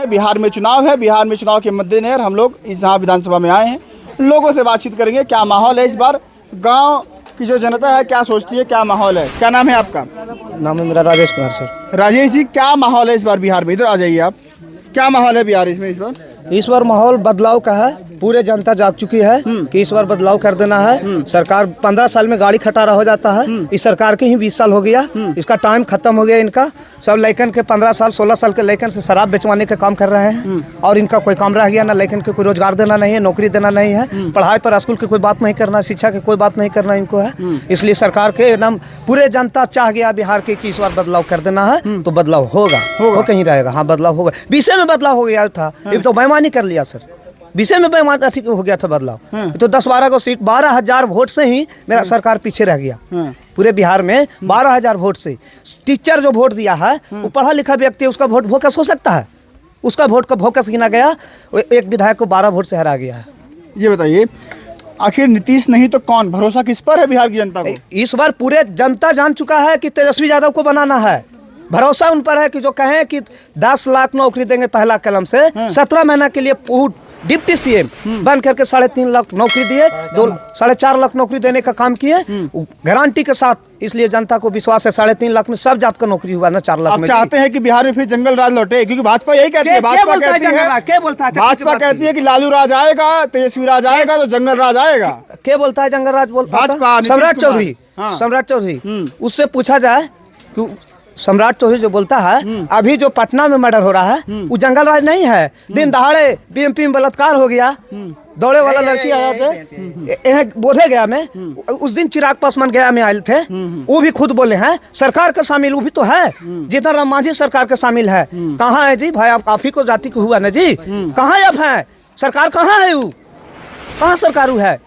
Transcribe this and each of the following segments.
बिहार में चुनाव है। बिहार में चुनाव के मद्देनजर हम लोग इस यहाँ विधानसभा में आए हैं, लोगों से बातचीत करेंगे क्या माहौल है इस बार, गांव की जो जनता है क्या सोचती है, क्या माहौल है। क्या नाम है आपका? नाम है मेरा राजेश कुमार सर। राजेश जी, क्या माहौल है इस बार बिहार में? इधर आ जाइए आप। क्या माहौल है बिहार इसमें इस बार? माहौल बदलाव का है। पूरे जनता जाग चुकी है कि इस बार बदलाव कर देना है। सरकार 15 साल में गाड़ी खटारा हो जाता है, इस सरकार के ही 20 साल हो गया, इसका टाइम खत्म हो गया। इनका सब लड़कन के 15 साल 16 साल के लड़कन से शराब बेचवाने का काम कर रहे हैं और इनका कोई काम रह गया ना। लड़कन को कोई रोजगार देना नहीं है, नौकरी देना नहीं है, पढ़ाई पर स्कूल की कोई बात नहीं करना, शिक्षा की कोई बात नहीं करना इनको है। इसलिए सरकार के एकदम पूरे जनता चाह गया बिहार के कि इस बार बदलाव कर देना है, तो बदलाव होगा, हो कहीं रहेगा। हाँ, बदलाव होगा। विषय में बदलाव हो गया था, ये तो बेईमानी कर लिया सर। विषय में बेईमानी ठीक हो गया था बदलाव। तो 10-12 को सीट, 12,000 वोट से ही मेरा सरकार पीछे रह गया। पूरे बिहार में 12,000 वोट से टीचर जो वोट दिया है वो पढ़ा लिखा व्यक्ति, उसका वोट भोकस हो सकता है, उसका वोट का भोकस गिना गया। एक विधायक को 12 वोट से हरा गया है। ये बताइए, आखिर नीतीश नहीं तो कौन? भरोसा किस पर है बिहार की जनता को? इस बार पूरे जनता जान चुका है कि तेजस्वी यादव को बनाना है। भरोसा उन पर है कि जो कहें कि 10 लाख नौकरी देंगे पहला कलम से, 17 महीना के लिए डिप्टी सीएम बन करके 3.5 लाख नौकरी दिए, 4.5 लाख नौकरी देने का काम किए गारंटी के साथ। इसलिए जनता को विश्वास है 3.5 लाख में सब जात का नौकरी हुआ ना, 4 लाख में। आप चाहते हैं कि बिहार में फिर जंगल राज लौटे? क्योंकि भाजपा यही कहती है, भाजपा कहती है कि लालू राज आएगा, तेजस्वी राज आएगा तो जंगल राज आएगा। क्या बोलता है जंगल राज? भाजपा सम्राट चौधरी। उससे पूछा जाए, सम्राट चौधरी जो बोलता है अभी जो पटना में मर्डर हो रहा है वो जंगल राज नहीं है। दिन दहाड़े बीएमपी में बलात्कार हो गया, दौड़े वाला लड़की आया थे बोधे गया में, उस दिन चिराग पासवान गया में आए थे, वो भी खुद बोले हैं सरकार का शामिल वो भी तो है। जीतन राम मांझी सरकार का शामिल है। कहाँ है जी भाई? आप ही को जाति को हुआ ना जी, कहाँ अब है सरकार? कहाँ है वो? कहाँ सरकार है?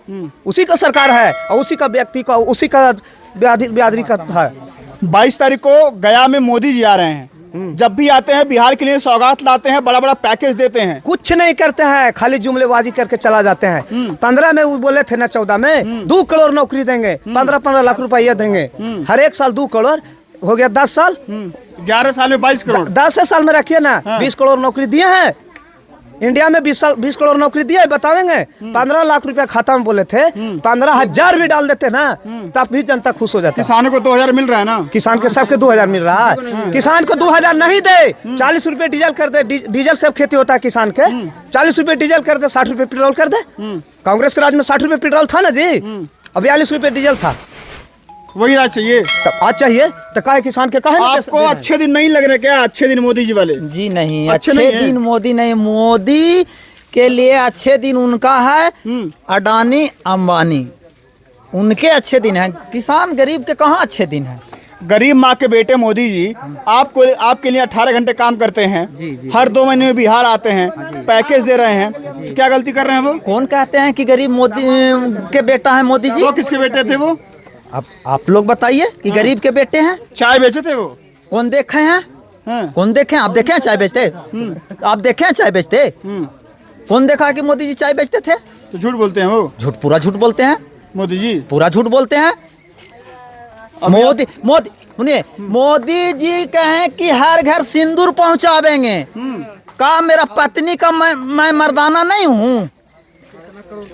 उसी का सरकार है और उसी का व्यक्ति का, उसी का बिरादरी का है। 22 तारीख को गया में मोदी जी आ रहे हैं। जब भी आते हैं बिहार के लिए सौगात लाते हैं, बड़ा बड़ा पैकेज देते हैं। कुछ नहीं करते हैं, खाली जुमलेबाजी करके चला जाते हैं। 15 में वो बोले थे ना, 14 में 2 करोड़ नौकरी देंगे, 15-15 लाख रुपया देंगे हर एक साल। 2 करोड़ हो गया 10 साल, 11 साल में 22 करोड़। 10 साल में रखिए ना, 20 करोड़ नौकरी दिए हैं। इंडिया में 20 करोड़ नौकरी दिए बतावेंगे। 15 लाख रुपया खाता में बोले थे, 15,000 भी डाल देते ना तब भी जनता खुश हो जाती है। किसानों को 2,000 मिल रहा है ना? किसान के सबके 2,000 मिल रहा है। किसान को 2,000 नहीं दे, 40 रुपए डीजल कर दे। डीजल से खेती होता है किसान के। 40 रुपए डीजल कर दे, 60 रुपए पेट्रोल कर दे। कांग्रेस के राज में 60 रुपए पेट्रोल था ना जी, अब 42 रुपए डीजल था। वही राज चाहिए, आज चाहिए तो कहे किसान के कहे। आपको अच्छे दिन नहीं लग रहे क्या? अच्छे दिन मोदी जी वाले? जी नहीं, अच्छे दिन मोदी नहीं। मोदी के लिए अच्छे दिन उनका है अडानी अंबानी, उनके अच्छे दिन हैं। किसान गरीब के कहाँ अच्छे दिन हैं? गरीब माँ के बेटे मोदी जी आपके लिए 18 घंटे काम करते हैं। जी। हर 2 महीने में बिहार आते हैं, पैकेज दे रहे हैं, तो क्या गलती कर रहे हैं वो? कौन कहते हैं कि गरीब मोदी के बेटा है मोदी जी? वो किसके बेटे थे वो? आप लोग बताइए कि गरीब के बेटे हैं। चाय बेचे थे वो? कौन देखे हैं? कौन देखे? आप देखे हैं चाय बेचते? आप देखे हैं चाय बेचते? कौन देखा कि मोदी जी चाय बेचते थे? तो झूठ बोलते हैं वो। झूठ, पूरा झूठ बोलते हैं मोदी जी, पूरा झूठ बोलते हैं। मोदी सुनिए, मोदी जी कहें कि हर घर सिंदूर पहुंचावेंगे। का मेरा पत्नी का मैं मर्दाना नहीं हूँ?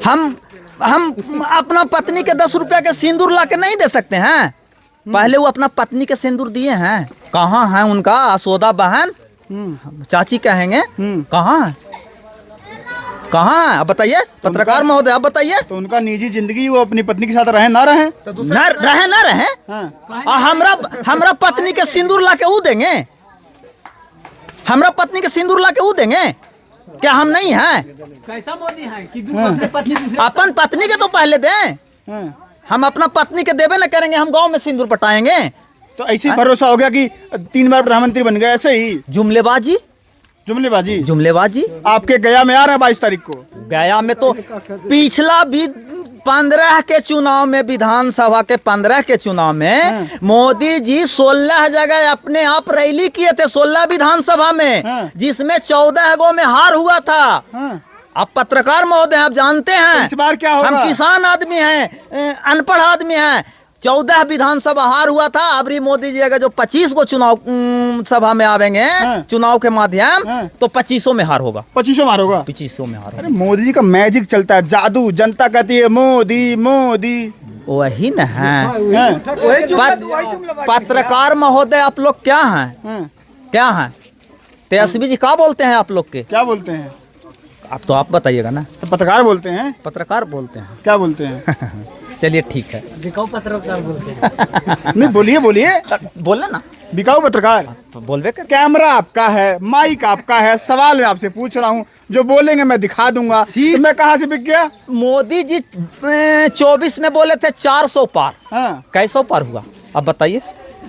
हम अपना पत्नी के 10 रुपया के सिंदूर ला के नहीं दे सकते हैं? पहले वो अपना पत्नी के सिंदूर दिए हैं। कहाँ है उनका असोदा बहन? चाची कहेंगे, कहाँ है? कहाँ है? अब बताइए पत्रकार महोदय, आप बताइए। तो उनका निजी जिंदगी, वो अपनी पत्नी के साथ रहे ना रहे? ना रहे। हमरा पत्नी के सिंदूर ला के वो देंगे? हमरा पत्नी के सिंदूर ला के वो देंगे? क्या हम नहीं हैं? कैसा मोदी है कि अपन पत्नी के तो पहले दें। हम अपना पत्नी के देवे न करेंगे, हम गांव में सिंदूर पटाएंगे। तो ऐसे ही भरोसा हो गया कि 3 बार प्रधानमंत्री बन गए? ऐसे ही जुमलेबाजी। आपके गया में आ रहा है 22 तारीख को। गया में तो पिछला भी 15 के चुनाव में, विधानसभा के 15 के चुनाव में मोदी जी 16 जगह अपने आप रैली किए थे, 16 विधानसभा में, जिसमें 14 गो में हार हुआ था। आप पत्रकार महोदय, आप जानते हैं इस बार क्या होगा? हम किसान आदमी हैं, अनपढ़ आदमी हैं। 14 विधानसभा हार हुआ था। अबरी मोदी जी अगर जो 25 को चुनाव सभा में आवेंगे चुनाव के माध्यम तो 25 में हार होगा। 25 में हार होगा। 25 में हार होगा। अरे मोदी जी का मैजिक चलता है, जादू, जनता कहती है मोदी मोदी। वही न है। पत्रकार महोदय आप लोग क्या हैं? क्या हैं? तेजस्वी जी क्या बोलते हैं आप लोग के? क्या बोलते हैं? आप तो आप बताइएगा ना। तो पत्रकार बोलते हैं। पत्रकार बोलते हैं। क्या बोलते हैं? चलिए ठीक है। बिकाऊ पत्रकार बोलते हैं। नहीं बोलिए बोलिए, बोलना ना। बिकाऊ पत्रकार। बोलबे कर। कैमरा आपका है, माइक आपका है, सवाल मैं आपसे पूछ रहा हूँ, जो बोलेंगे मैं दिखा दूंगा। तो मैं कहाँ से बिक गया? मोदी जी 24 में बोले थे 400 पार। हाँ। कैसो पार हुआ अब बताइए?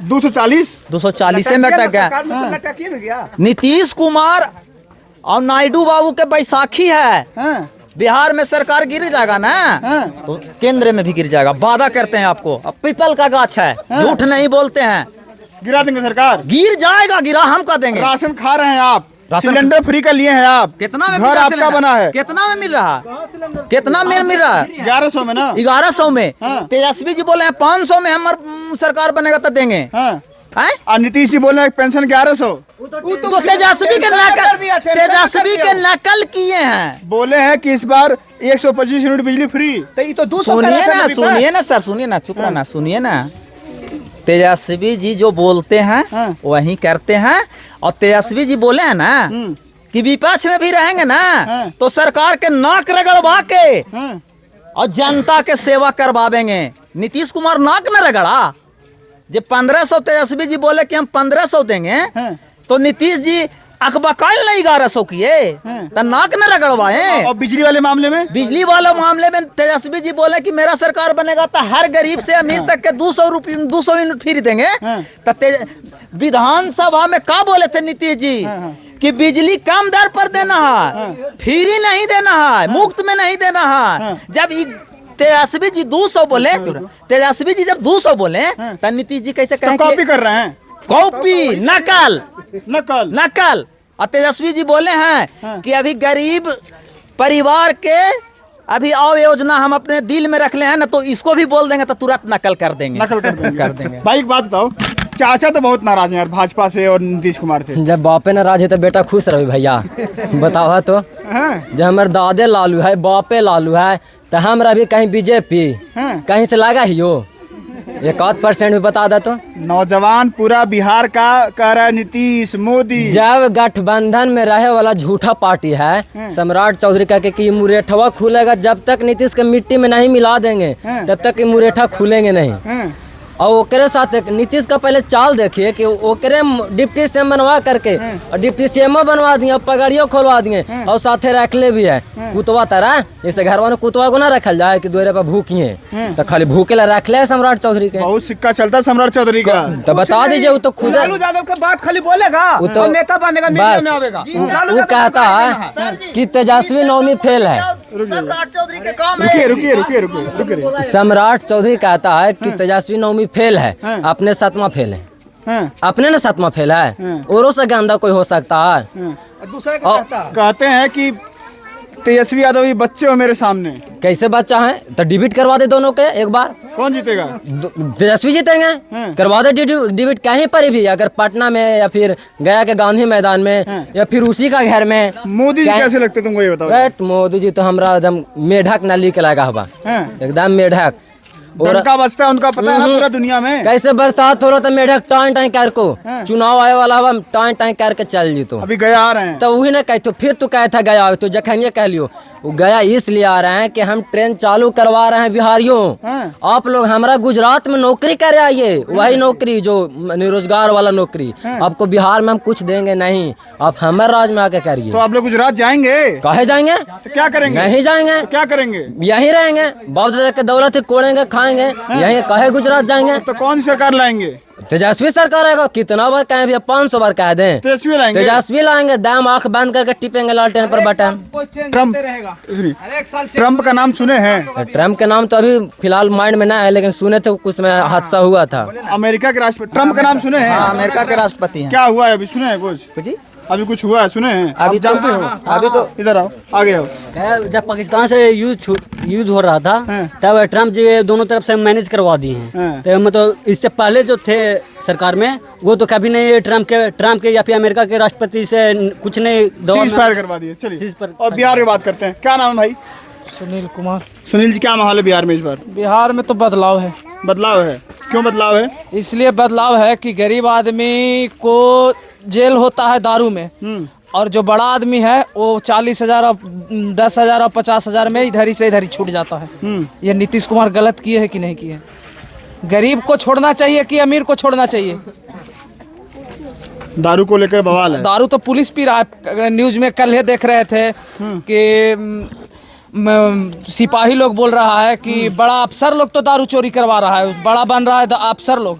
240। 240 में अटक गया। नीतीश कुमार और नायडू बाबू के बैसाखी है। हाँ। बिहार में सरकार गिर जाएगा ना तो केंद्र में भी गिर जाएगा। वादा करते हैं आपको। अब पीपल का गाछ है, झूठ नहीं बोलते हैं। गिरा देंगे सरकार? गिर जाएगा, गिरा हम कर देंगे। राशन खा रहे हैं आप, राशन सिलेंडर फ्री का लिए हैं आप। कितना में घर आपका बना है? कितना में मिल रहा? कितना में मिल रहा? 1100 में ना। 1100 में। हाँ। तेजस्वी जी बोले हैं 500 में हमारे सरकार बनेगा तो देंगे। हाँ। हैं? और नीतीश जी बोल रहे हैं पेंशन 1100। तो तेजस्वी के नकल किए हैं। बोले हैं कि इस बार 125 यूनिट बिजली फ्री। सुनिए ना सर, सुनिए ना, चुप रहना, सुनिए ना। तेजस्वी जी जो बोलते हैं वही करते हैं। और तेजस्वी जी बोले हैं ना कि विपक्ष में भी रहेंगे ना तो सरकार के नाक रगड़वा के और जनता के सेवा करवावेंगे। नीतीश कुमार नाक न रगड़ा। जब 1500 तेजस्वी जी बोले कि हम 1500 देंगे तो नीतीश जी अकबकाल नहीं 1100 किए तो नाक न रगड़वाए। और बिजली वाले मामले में? बिजली वाले मामले में तेजस्वी जी बोले कि मेरा सरकार बनेगा तो हर गरीब से अमीर तक के 200 यूनिट फ्री देंगे। तो विधानसभा में क्या बोले थे नीतीश जी कि बिजली कम दर पर देना है, फ्री नहीं देना है, मुफ्त में नहीं देना है। जब तेजस्वी जी 200 बोले, तेजस्वी जी जब 200 बोले तो नीतीश जी कैसे कहें? कॉपी कर रहे हैं। कॉपी, नकल नकल नकल। और तेजस्वी जी बोले हैं कि अभी गरीब परिवार के अभी आओ योजना हम अपने दिल में रख ले हैं ना तो इसको भी बोल देंगे तो तुरंत नकल कर देंगे। नकल कर देंगे। भाई एक बात बताओ, चाचा तो बहुत नाराज हैं यार भाजपा से और नीतीश कुमार से। जब बापे नाराज है तो बेटा खुश रहे भैया। बताओ तो जब हमारे दादे लालू है, बापे लालू है तो हमरा भी कहीं बीजेपी कहीं से लगा ही हो 1% भी बता दे तो। नौजवान पूरा बिहार का कह रहा है नीतीश मोदी। जब गठबंधन में रहे वाला झूठा पार्टी है सम्राट चौधरी का कि मुरेठवा खुलेगा, जब तक नीतीश के मिट्टी में नहीं मिला देंगे तब तक मुरेठा खुलेंगे नहीं। और ओकरे साथ नीतीश का पहले चाल देखिए कि ओकरे डिप्टी सीएम बनवा करके और डिप्टी सीएम बनवा दिए, पगड़ियों खोलवा दिए और साथे रखले भी है कुतवा तरह। जैसे घर वाले कुतवा को ना रखल जाए कि दोरे पर भूखिए तो खाली भूखे ला रख ले सम्राट चौधरी के। बहुत सिक्का चलता है सम्राट चौधरी का। तो बता दीजिए वो तो खुद बात खाली बोलेगा, वो तो नेता बनेगा, मीडिया में आवेगा। वो कहता है कि तेजस्वी नौमी फेल है। सम्राट चौधरी के काम है। रुकिए। सम्राट चौधरी कहता है कि तेजस्वी नौमी फेल है, अपने 7वां फेल है। अपने ने 7वां फेल है, औरों से गंदा कोई हो सकता है? कहते हैं कि तेजस्वी यादव ये बच्चे हो मेरे सामने। कैसे बच्चा है? तो डिबेट करवा दे दोनों के एक बार। कौन जीतेगा? तेजस्वी जीतेंगे। करवा दे डिबेट कहीं पर भी, अगर पटना में या फिर गया के गांधी मैदान में या फिर उसी का घर में। मोदी जी कैसे लगते तुमको ये बताओ? मोदी जी तो हमारा एकदम मेढक नाली के लगा हुआ, एकदम मेढक। उनका बचता है, उनका पता है ना पूरा दुनिया में। कैसे बरसात हो रहा था मेढक टाइम टाइम कर को चुनाव आए वाला हवा टाइम टाइम करके चल जी। तो अभी गया आ रहे हैं तो वही ना कह तो फिर तू कहता गया तो जखन ये कह लियो वो गया इसलिए आ रहे हैं कि हम ट्रेन चालू करवा रहे हैं बिहारियों। आप लोग हमारा गुजरात में नौकरी करे आइए, वही नौकरी जो रोजगार वाला नौकरी। आपको बिहार में हम कुछ देंगे नहीं, आप हमारे राज्य में आके करिए। तो आप लोग गुजरात जाएंगे? कहे जाएंगे तो क्या करेंगे? नहीं जाएंगे। तो क्या करेंगे? यहीं रहेंगे, बाप दादा के दौलत कोड़ेंगे खाएंगे, यहीं कहे गुजरात जाएंगे। तो कौन सी सरकार लाएंगे? तेजस्वी सरकार आएगा। कितना बार कहें भैया? 500 बार कह दें तेजस्वी लाएंगे। तेजस्वी लाएंगे, दाम आंख बंद करके टिपेंगे लालटेन पर बटन। ट्रम्प का नाम सुने हैं? ट्रम्प के नाम तो अभी फिलहाल माइंड में ना है, लेकिन सुने थे कुछ में हादसा हुआ था। अमेरिका के राष्ट्रपति ट्रम्प का नाम सुने हैं? अमेरिका के राष्ट्रपति हैं। क्या हुआ है अभी सुने हैं कुछ? अभी कुछ हुआ है, सुने हैं? आप जानते हो? अभी तो इधर आओ, आगे आओ। जब पाकिस्तान से युद्ध हो रहा था तब ट्रम्प जी दोनों तरफ से मैनेज करवा दिए हैं। तो मतलब इससे पहले जो थे सरकार में वो तो कभी नहीं ट्रम्प के या फिर अमेरिका के राष्ट्रपति से कुछ नहीं सीज फायर करवा दिए। चलिए और बिहार की बात करते हैं। क्या नाम है भाई? सुनील कुमार। सुनील जी, क्या माहौल है बिहार में इस बार? बिहार में तो बदलाव है। बदलाव है? क्यों बदलाव है? इसलिए बदलाव है कि गरीब आदमी को जेल होता है दारू में, और जो बड़ा आदमी है वो 40,000 और 10,000 और 50,000 में इधर ही से इधर ही छूट जाता है। ये नीतीश कुमार गलत किए है कि नहीं किए? गरीब को छोड़ना चाहिए कि अमीर को छोड़ना चाहिए? दारू को लेकर बवाल है। दारू तो पुलिस पी रहा है। न्यूज में कल ही देख रहे थे कि सिपाही लोग बोल रहा है कि बड़ा अफसर लोग तो दारू चोरी करवा रहा है, बड़ा बन रहा है अफसर लोग।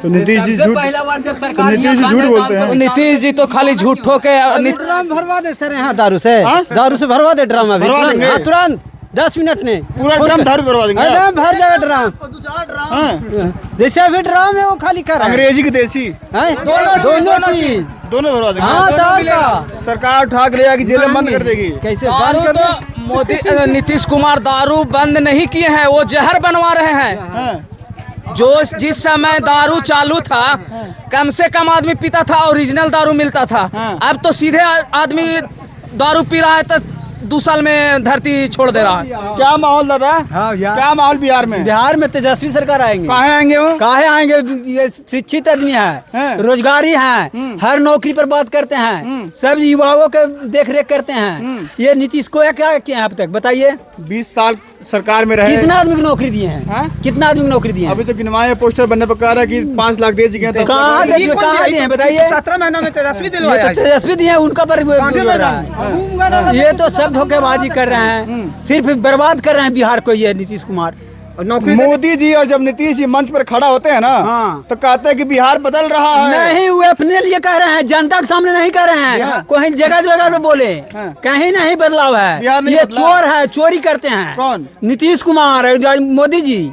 तो नीतीश जी झूठ बोलते हैं। नीतीश जी तो खाली झूठों के ड्राम भरवा दे सर यहाँ दारू से भरवा दे ड्राम अभी भरवा देंगे? तुरंत 10 मिनट में पूरा ड्रम दारू भरवा देंगे? ड्राम भर जाएगा ड्राम। जैसे अभी ड्राम है वो खाली कर अंग्रेजी की देसी दोनों चीज दोनों भरवा देंगे। हाँ दारू का सरकार उठा के ले जाके जेल में बंद कर देगी। कैसे दारू तो मोदी नीतीश कुमार दारू बंद नहीं किए हैं, वो जहर बनवा रहे हैं। जो जिस समय दारू चालू था कम से कम आदमी पीता था, ओरिजिनल दारू मिलता था। अब तो सीधे आदमी दारू पी रहा है तो 2 साल में धरती छोड़ दे रहा है। क्या माहौल दादा? हाँ क्या माहौल बिहार में? बिहार में तेजस्वी सरकार आएंगे। कहाँ आएंगे वो? काहे आएंगे? ये शिक्षित आदमी है, रोजगारी है, हर नौकरी पर बात करते हैं, सब युवाओं के देख रेख करते हैं। ये नीतीश को क्या किया है अब तक बताइए? 20 साल सरकार में रहे, कितना आदमी को नौकरी दिए हैं? कितना आदमी को नौकरी दिए हैं? अभी तो गिनवाए पोस्टर बनने पर कह रहा है कि 5 लाख दे चुके हैं। कहाँ दिए हैं बताइए? 17 महीना में तेजस्वी तेजस्वी दिए हैं, उनका पर ये तो सब धोखेबाजी कर रहे हैं, सिर्फ बर्बाद कर रहे हैं बिहार को ये नीतीश कुमार। मोदी जी और जब नीतीश जी मंच पर खड़ा होते हैं ना तो कहते हैं कि बिहार बदल रहा है। नहीं, वो अपने लिए कह रहे हैं, जनता के सामने नहीं कह रहे हैं। कोई जगह जगह पे बोले कहीं नहीं बदलाव है। ये चोर है, चोरी करते हैं। कौन? नीतीश कुमार, मोदी जी।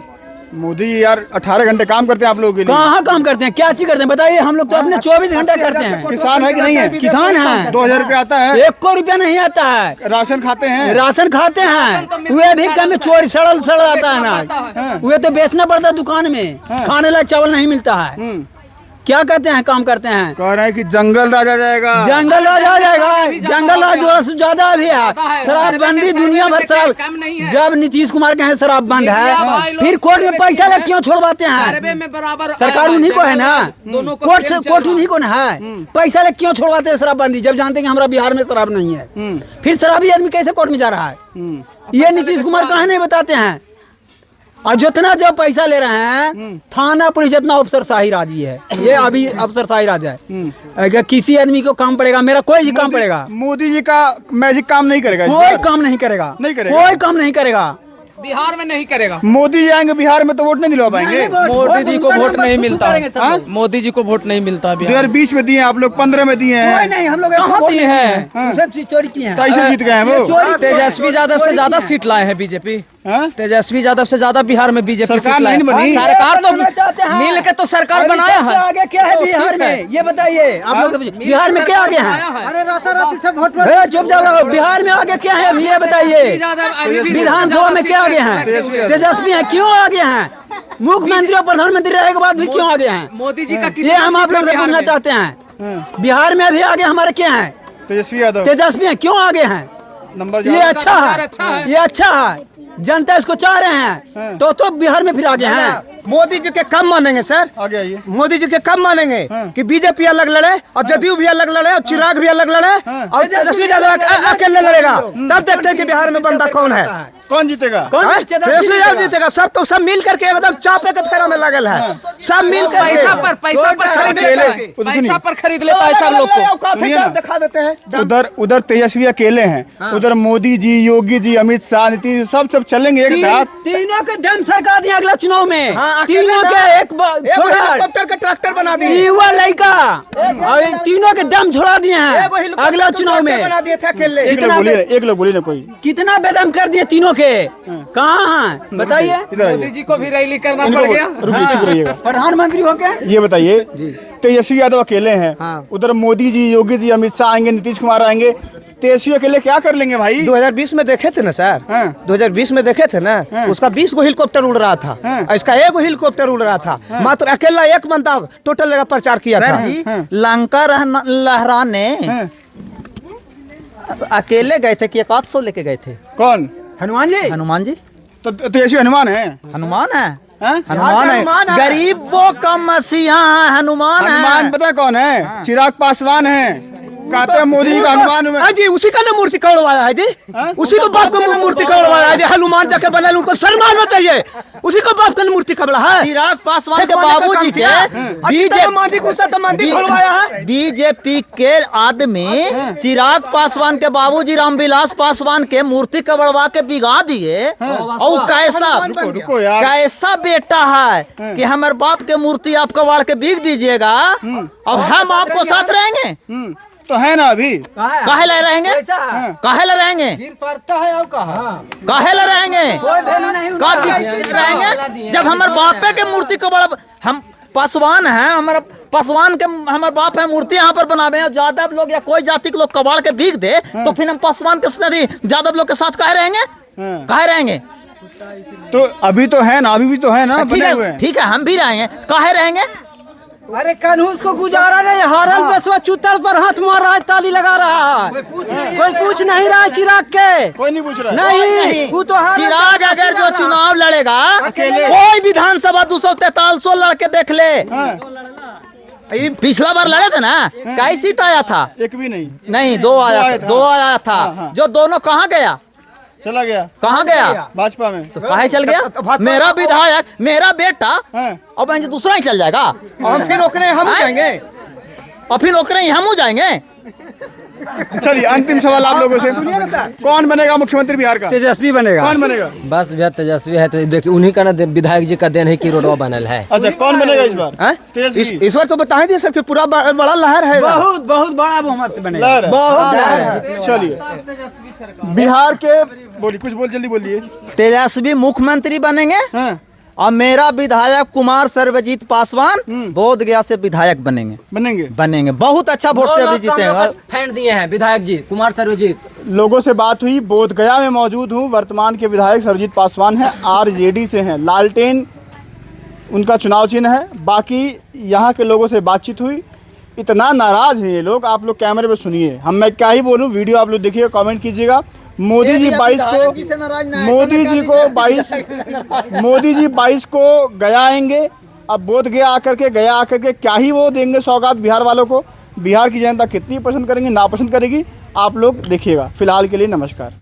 मोदी जी यार 18 घंटे काम करते हैं आप लोगों के लिए। कहाँ काम करते हैं? क्या चीज करते हैं बताइए? हम लोग तो अपने 24 घंटे करते हैं। किसान है कि नहीं है? किसान है। 2000 रुपया आता है? 1 को रुपया नहीं आता है। राशन खाते हैं? राशन खाते हैं, वे भी कम चोरी सड़ल आता है ना, वे तो बेचना पड़ता है दुकान में, खाने लायक चावल नहीं मिलता है। क्या कहते हैं? काम करते हैं। कह रहे हैं कि जंगल राज आ जाएगा। जंगल राज आ जाएगा। जंगल राज ज्यादा भी है। शराबबंदी दुनिया भर शराब। जब नीतीश कुमार कहे शराब बंद है, फिर कोर्ट में पैसा लग क्यों छोड़वाते हैं? सरकार उन्हीं को है ना, कोर्ट उन्हीं को ना है। पैसा लग क्यों छोड़वाते हैं शराबबंदी, जब जानते हैं हमारा बिहार में शराब नहीं है? फिर शराबी आदमी कैसे कोर्ट में जा रहा है? ये नीतीश कुमार कहा नहीं बताते हैं। और जितना जो पैसा ले रहे हैं थाना पुलिस जितना अफसरशाही राजी है, ये अभी अफसरशाही राज है। अगर किसी आदमी को काम पड़ेगा, मेरा कोई काम पड़ेगा, मोदी जी का मैजिक काम नहीं करेगा। कोई काम नहीं करेगा, कोई काम नहीं करेगा। बिहार में नहीं करेगा। मोदी जी आएंगे बिहार में तो वोट नहीं दिलवा पाएंगे। मोदी जी को वोट नहीं मिलता। मोदी जी को वोट नहीं मिलता। 2020 में दिए आप लोग, 15 में दिए हैं। नहीं, हम लोग दिए हैं, सब चोरी किए हैं। कैसे जीत गए हैं वो? तेजस्वी यादव से ज्यादा सीट लाए हैं बीजेपी। तेजस्वी यादव से ज्यादा बिहार में बीजेपी सरकार नहीं बनी। सरकार तो मिल के तो सरकार बनाया है। आगे क्या है बिहार में ये बताइए आप लोग? बिहार में क्या आगे है? अरे चुप जाओ। बिहार में आगे क्या है ये बताइए? विधानसभा में क्या आगे हैं? तेजस्वी हैं, क्यों आगे हैं? मुख्यमंत्री और प्रधानमंत्री रहने के बाद भी क्यों आगे हैं? मोदी जी का ये हम आप लोग से पूछना चाहते हैं। बिहार में अभी आगे हमारे क्या है? तेजस्वी यादव। तेजस्वी हैं, क्यों आगे हैं? नंबर ये अच्छा है, ये अच्छा है। जनता इसको चाह रहे हैं तो बिहार में फिर आगे हैं। मोदी जी के कम मानेंगे सर? आगे आइए। मोदी जी के कम मानेंगे कि बीजेपी अलग लड़े और जदयू भी अलग लड़े और चिराग भी अलग लड़े और तेजस्वी यादव अकेले लड़ेगा, तब देखते हैं कि बिहार में बंदा कौन है। कौन जीतेगा? तेजस्वी यादव जीतेगा। सब मिल करके एकदम चापे के फेरा में लगल है। सब मिल कर पैसा पर खरीद लेता है सब लोग को। दिखा देते हैं। उधर तेजस्वी अकेले हैं, उधर मोदी जी, योगी जी, अमित शाह, नीतीश सब चलेंगे एक साथ। तीनों के दम सरकार दिया अगला चुनाव में। हाँ, तीनों के एक हेलीकॉप्टर का ट्रैक्टर बना दिए, युवा लड़का और इन तीनों के दम छोड़ा दिए हैं अगला चुनाव में। बना दिए थे अकेले। एक लोग बोलिए ना कोई। कितना बेदम कर दिए तीनों के, कहाँ हैं बताइए। मोदी जी को भी रैली करना पड़ गया। रुकिए, चुप रहिएगा। प्रधानमंत्री हो गया। ये बताइए, तेजस्वी यादव अकेले हैं, उधर मोदी जी, योगी जी, अमित शाह आएंगे, नीतीश कुमार आएंगे, तेजस्वी अकेले क्या कर लेंगे भाई? 2020 में देखे थे ना सर, 2020 में देखे थे ना, उसका 20 गो हेलीकॉप्टर उड़ रहा था, इसका 1 गो हेलीकॉप्टर उड़ रहा था, मात्र अकेला 1 बंदा टोटल जगह प्रचार किया था। सर जी, लंका लहराने अकेले गए थे कि 100 लेके गए थे? कौन? हनुमान जी। हनुमान जी तो तेजस्वी हनुमान है? हनुमान है, हैं? हनुमान है, गरीबों का मसीहा है, हनुमान हनुमान है। पता कौन है? चिराग पासवान है, कहते हैं मोदी जी का हनुमान में। हाँ जी, उसी का ना मूर्ति कौड़वाया है जी, उसी को बाप का मूर्ति कौड़वाया है जी। हनुमान जाके बना, उनको सम्मान चाहिए, उसी को बाप का मूर्ति कबड़ा है। चिराग पासवान के बाबूजी के बीजेपी के आदमी चिराग पासवान के बाबूजी रामविलास पासवान के मूर्ति कबड़वा के बिगा दिए। और रुको यार, कैसा बेटा है कि हमारे बाप के मूर्ति आप कबाड़ के बिक दीजिएगा और हम आपको साथ रहेंगे? तो है ना अभी। काहे ला रहेंगे? काहे ला रहेंगे? काहे ला रहेंगे? रहेंगे जब हमारे बापे के मूर्ति को बड़ा, हम पासवान हैं, हमारा पासवान के हमारे बाप है, मूर्ति यहाँ पर बनावे हैं। यादव लोग या कोई जाति के लोग कबाड़ के बिक दे तो फिर हम पासवान के यादव लोग के साथ काहे रहेंगे? काहे रहेंगे? तो अभी तो है ना, अभी भी तो है ना, बने हुए हैं। ठीक है, हम भी रहेंगे, काहे रहेंगे? अरे कानूस को गुजारा नहीं, हारल बेसवा चूतर पर हाथ मार रहा है, ताली लगा रहा है, कोई पूछ नहीं रहा है चिराग के। कोई नहीं पूछ रहा है। नहीं, वो तो चिराग अगर जो चुनाव लड़ेगा, कोई विधानसभा 243 लड़के देख ले। पिछला बार लड़े थे ना, कई सीट आया था? एक भी नहीं। नहीं, 2 आया था। जो दोनों कहाँ गया? चला गया। कहाँ गया? भाजपा में। तो काहे चल गया? मेरा विधायक, मेरा बेटा, और बहन दूसरा ही चल जाएगा। और फिर ओकरे हम जाएंगे, और फिर ओकरे हम हो जाएंगे। चलिए अंतिम सवाल आप लोगों से, कौन बनेगा मुख्यमंत्री बिहार का? तेजस्वी बनेगा। कौन बनेगा? बस भैया तेजस्वी है तो देखिए उन्हीं का ना विधायक जी का देन है कि रोडवा बनल है। अच्छा, कौन बनेगा इस बार? तेजस्वी। इस बार तो बताए दिए सर कि पूरा बड़ा लहर है, बहुत बड़ा बहुमत से बनेगा। लहर है। बहुत लहर है। चलिए बिहार के बोलिए, कुछ जल्दी बोलिए। तेजस्वी मुख्यमंत्री बनेंगे और मेरा विधायक कुमार सर्वजीत पासवान बोधगया से विधायक बनेंगे। बहुत अच्छा वोट से अभी जीतेंगे। फेंट दिए हैं विधायक जी कुमार सर्वजीत। लोगों से बात हुई, बोधगया में मौजूद हूँ। वर्तमान के विधायक सर्वजीत पासवान हैं, आरजेडी से हैं, लालटेन उनका चुनाव चिन्ह है। बाकी यहाँ के लोगों से बातचीत हुई, इतना नाराज हैं ये लोग, आप लोग कैमरे पे सुनिए। मैं क्या ही बोलूँ, वीडियो आप लोग देखिएगा, कमेंट कीजिएगा। मोदी जी 22 को गया आएंगे। अब बोध गया आकर के क्या ही वो देंगे सौगात बिहार वालों को? बिहार की जनता कितनी पसंद करेंगे, नापसंद करेगी, आप लोग देखिएगा। फिलहाल के लिए नमस्कार।